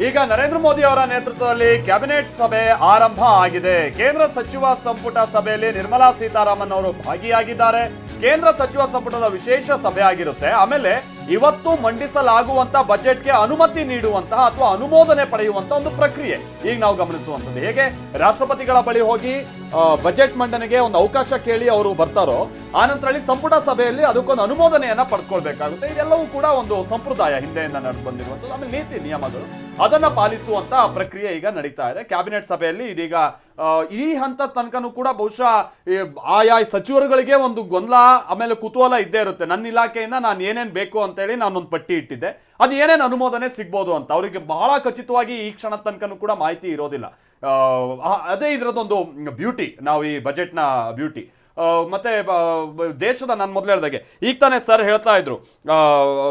ಈಗ ನರೇಂದ್ರ ಮೋದಿ ಅವರ ನೇತೃತ್ವದಲ್ಲಿ ಕ್ಯಾಬಿನೆಟ್ ಸಭೆ ಆರಂಭ ಆಗಿದೆ. ಕೇಂದ್ರ ಸಚಿವ ಸಂಪುಟ ಸಭೆಯಲ್ಲಿ ನಿರ್ಮಲಾ ಸೀತಾರಾಮನ್ ಅವರು ಭಾಗಿಯಾಗಿದ್ದಾರೆ. ಕೇಂದ್ರ ಸಚಿವ ಸಂಪುಟದ ವಿಶೇಷ ಸಭೆ ಆಗಿರುತ್ತೆ. ಆಮೇಲೆ ಇವತ್ತು ಮಂಡಿಸಲಾಗುವಂತ ಬಜೆಟ್ಗೆ ಅನುಮತಿ ನೀಡುವಂತಹ ಅಥವಾ ಅನುಮೋದನೆ ಪಡೆಯುವಂತ ಒಂದು ಪ್ರಕ್ರಿಯೆ ಈಗ ನಾವು ಗಮನಿಸುವಂಥದ್ದು. ಹೇಗೆ ರಾಷ್ಟ್ರಪತಿಗಳ ಬಳಿ ಹೋಗಿ ಬಜೆಟ್ ಮಂಡನೆಗೆ ಒಂದು ಅವಕಾಶ ಕೇಳಿ ಅವರು ಬರ್ತಾರೋ, ಆನಂತರ ಸಂಪುಟ ಸಭೆಯಲ್ಲಿ ಅದಕ್ಕೊಂದು ಅನುಮೋದನೆಯನ್ನ ಪಡ್ಕೊಳ್ಬೇಕಾಗುತ್ತೆ. ಇದೆಲ್ಲವೂ ಕೂಡ ಒಂದು ಸಂಪ್ರದಾಯ ಹಿಂದೆಯಿಂದ ನಡೆದು ಬಂದಿರುವಂಥದ್ದು. ಆಮೇಲೆ ನೀತಿ ನಿಯಮಗಳು ಅದನ್ನ ಪಾಲಿಸುವಂತ ಪ್ರಕ್ರಿಯೆ ಈಗ ನಡೀತಾ ಇದೆ. ಕ್ಯಾಬಿನೆಟ್ ಸಭೆಯಲ್ಲಿ ಇದೀಗ ಈ ಹಂತ ತನಕನೂ ಕೂಡ ಬಹುಶಃ ಆಯಾ ಸಚಿವರುಗಳಿಗೆ ಒಂದು ಗೊಂದಲ ಆಮೇಲೆ ಕುತೂಹಲ ಇದ್ದೇ ಇರುತ್ತೆ. ನನ್ನ ಇಲಾಖೆಯಿಂದ ನಾನು ಏನೇನ್ ಬೇಕು ಅಂತೇಳಿ ನಾನೊಂದು ಪಟ್ಟಿ ಇಟ್ಟಿದ್ದೆ, ಅದು ಏನೇನು ಅನುಮೋದನೆ ಸಿಗ್ಬೋದು ಅಂತ ಅವರಿಗೆ ಬಹಳ ಖಚಿತವಾಗಿ ಈ ಕ್ಷಣ ತನಕನೂ ಕೂಡ ಮಾಹಿತಿ ಇರೋದಿಲ್ಲ. ಅದೇ ಇದರದೊಂದು ಬ್ಯೂಟಿ, ನಾವು ಈ ಬಜೆಟ್ನ ಬ್ಯೂಟಿ. ಮತ್ತೆ ದೇಶದ ನಾನು ಮೊದಲು ಹೇಳಿದಾಗೆ ಈಗ ತಾನೇ ಸರ್ ಹೇಳ್ತಾ ಇದ್ರು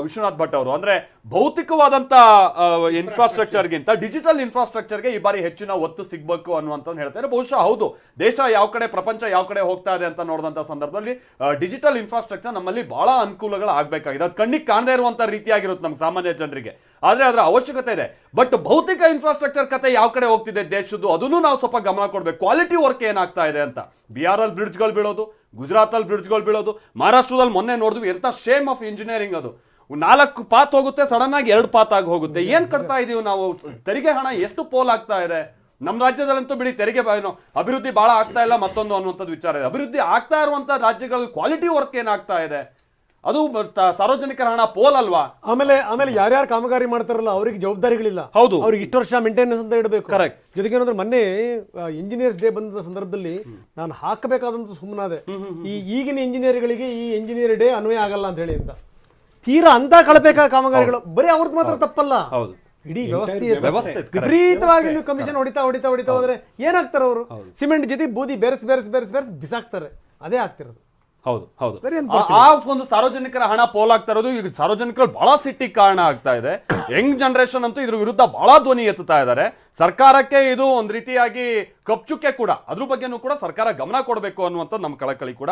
ವಿಶ್ವನಾಥ್ ಭಟ್ ಅವರು, ಅಂದ್ರೆ ಭೌತಿಕವಾದಂತ ಇನ್ಫ್ರಾಸ್ಟ್ರಕ್ಚರ್ಗಿಂತ ಡಿಜಿಟಲ್ ಇನ್ಫ್ರಾಸ್ಟ್ರಕ್ಚರ್ಗೆ ಈ ಬಾರಿ ಹೆಚ್ಚಿನ ಒತ್ತು ಸಿಗ್ಬೇಕು ಅನ್ನುವಂತ ಹೇಳ್ತಾರೆ. ಬಹುಶಃ ಹೌದು, ದೇಶ ಯಾವ ಕಡೆ, ಪ್ರಪಂಚ ಯಾವ ಕಡೆ ಹೋಗ್ತಾ ಇದೆ ಅಂತ ನೋಡಿದಂತ ಸಂದರ್ಭದಲ್ಲಿ ಡಿಜಿಟಲ್ ಇನ್ಫ್ರಾಸ್ಟ್ರಕ್ಚರ್ ನಮ್ಮಲ್ಲಿ ಬಹಳ ಅನುಕೂಲಗಳು ಆಗ್ಬೇಕಾಗಿದೆ. ಅದು ಕಣ್ಣಿಗೆ ಕಾಣದೇ ಇರುವಂತ ರೀತಿಯಾಗಿರುತ್ತೆ ನಮ್ಗೆ ಸಾಮಾನ್ಯ ಜನರಿಗೆ, ಆದ್ರೆ ಅದರ ಅವಶ್ಯಕತೆ ಇದೆ. ಬಟ್ ಭೌತಿಕ ಇನ್ಫ್ರಾಸ್ಟ್ರಕ್ಚರ್ ಕತೆ ಯಾವ ಕಡೆ ಹೋಗ್ತಿದೆ ದೇಶದ್ದು, ಅದನ್ನು ನಾವು ಸ್ವಲ್ಪ ಗಮನ ಕೊಡ್ಬೇಕು. ಕ್ವಾಲಿಟಿ ವರ್ಕ್ ಏನಾಗ್ತಾ ಇದೆ ಅಂತ. ಬಿಹಾರ್ ಅಲ್ಲಿ ಬ್ರಿಡ್ಜ್ಗಳು ಬೀಳೋದು, ಗುಜರಾತ್ ಅಲ್ಲಿ ಬ್ರಿಡ್ಜ್ಗಳು ಬೀಳೋದು, ಮಹಾರಾಷ್ಟ್ರದಲ್ಲಿ ಮೊನ್ನೆ ನೋಡಿದ್ವಿ ಎಂತ ಶೇಮ್ ಆಫ್ ಇಂಜಿನಿಯರಿಂಗ್. ಅದು 4 ಪಾತ್ ಹೋಗುತ್ತೆ, ಸಡನ್ ಆಗಿ 2 ಪಾತ್ ಆಗಿ ಹೋಗುತ್ತೆ. ಏನ್ ಕಟ್ತಾ ಇದೀವಿ ನಾವು? ತೆರಿಗೆ ಹಣ ಎಷ್ಟು ಪೋಲ್ ಆಗ್ತಾ ಇದೆ ನಮ್ಮ ರಾಜ್ಯದಲ್ಲಂತೂ. ಬಿಡಿ, ತೆರಿಗೆ ಅಭಿವೃದ್ಧಿ ಬಹಳ ಆಗ್ತಾ ಇಲ್ಲ ಮತ್ತೊಂದು ಅನ್ನುವಂಥದ್ದು ವಿಚಾರ ಇದೆ. ಅಭಿವೃದ್ಧಿ ಆಗ್ತಾ ಇರುವಂತ ರಾಜ್ಯಗಳ ಕ್ವಾಲಿಟಿ ವರ್ಕ್ ಏನಾಗ್ತಾ ಇದೆ, ಅದು ಸಾರ್ವಜನಿಕರ ಹಣ ಪೋಲ್ ಅಲ್ವಾ? ಆಮೇಲೆ ಯಾರ್ಯಾರು ಕಾಮಗಾರಿ ಮಾಡ್ತಾರಲ್ಲ ಅವ್ರಿಗೆ ಜವಾಬ್ದಾರಿಗಳಿಲ್ಲ. ಹೌದು, ಅವ್ರಿಗೆ ಇಷ್ಟು ವರ್ಷ ಮೇಂಟೆನೆನ್ಸ್ ಅಂತ ಇಡಬೇಕು. ಕರೆಕ್ಟ್. ಜೊತೆಗೆ ಏನಂದ್ರೆ ಮೊನ್ನೆ ಇಂಜಿನಿಯರ್ಸ್ ಡೇ ಬಂದ ಸಂದರ್ಭದಲ್ಲಿ ನಾನು ಹಾಕಬೇಕಾದಂತ ಸುಮ್ಮನಾದೆ, ಈಗಿನ ಇಂಜಿನಿಯರ್ಗಳಿಗೆ ಈ ಇಂಜಿನಿಯರ್ ಡೇ ಅನ್ವಯ ಆಗಲ್ಲ ಅಂತ ಹೇಳಿ ಅಂತ. ತೀರಾ ಅಂತ ಕಳಬೇಕಾದ ಕಾಮಗಾರಿಗಳು ಬರೀ ಅವ್ರದ್ದು ಮಾತ್ರ ತಪ್ಪಲ್ಲ, ಇಡೀ ವ್ಯವಸ್ಥೆ ವಿಪರೀತವಾಗಿ ನೀವು ಕಮಿಷನ್ ಹೊಡಿತಾ ಹೋದ್ರೆ ಏನಾಗ್ತಾರೆ ಅವರು? ಸಿಮೆಂಟ್ ಜೊತೆ ಬೂದಿ ಬೆರೆಸ್ ಬಿಸಾಕ್ತಾರೆ. ಅದೇ ಆಗ್ತಿರೋದು. ಹೌದು, ಆ ಒಂದು ಸಾರ್ವಜನಿಕರ ಹಣ ಪೋಲ್ ಆಗ್ತಾ ಇರೋದು ಈಗ ಸಾರ್ವಜನಿಕರು ಬಹಳ ಸಿಟ್ಟಿಗೆ ಕಾರಣ ಆಗ್ತಾ ಇದೆ. ಯಂಗ್ ಜನರೇಷನ್ ಅಂತೂ ಇದ್ರ ವಿರುದ್ಧ ಬಹಳ ಧ್ವನಿ ಎತ್ತುತ್ತಾ ಇದ್ದಾರೆ. ಸರ್ಕಾರಕ್ಕೆ ಇದು ಒಂದು ರೀತಿಯಾಗಿ ಕಪ್ಚುಕ್ಕೆ ಕೂಡ, ಅದ್ರ ಬಗ್ಗೆನೂ ಕೂಡ ಸರ್ಕಾರ ಗಮನ ಕೊಡಬೇಕು ಅನ್ನುವಂಥದ್ದು ನಮ್ಮ ಕಳಕಳಿ ಕೂಡ.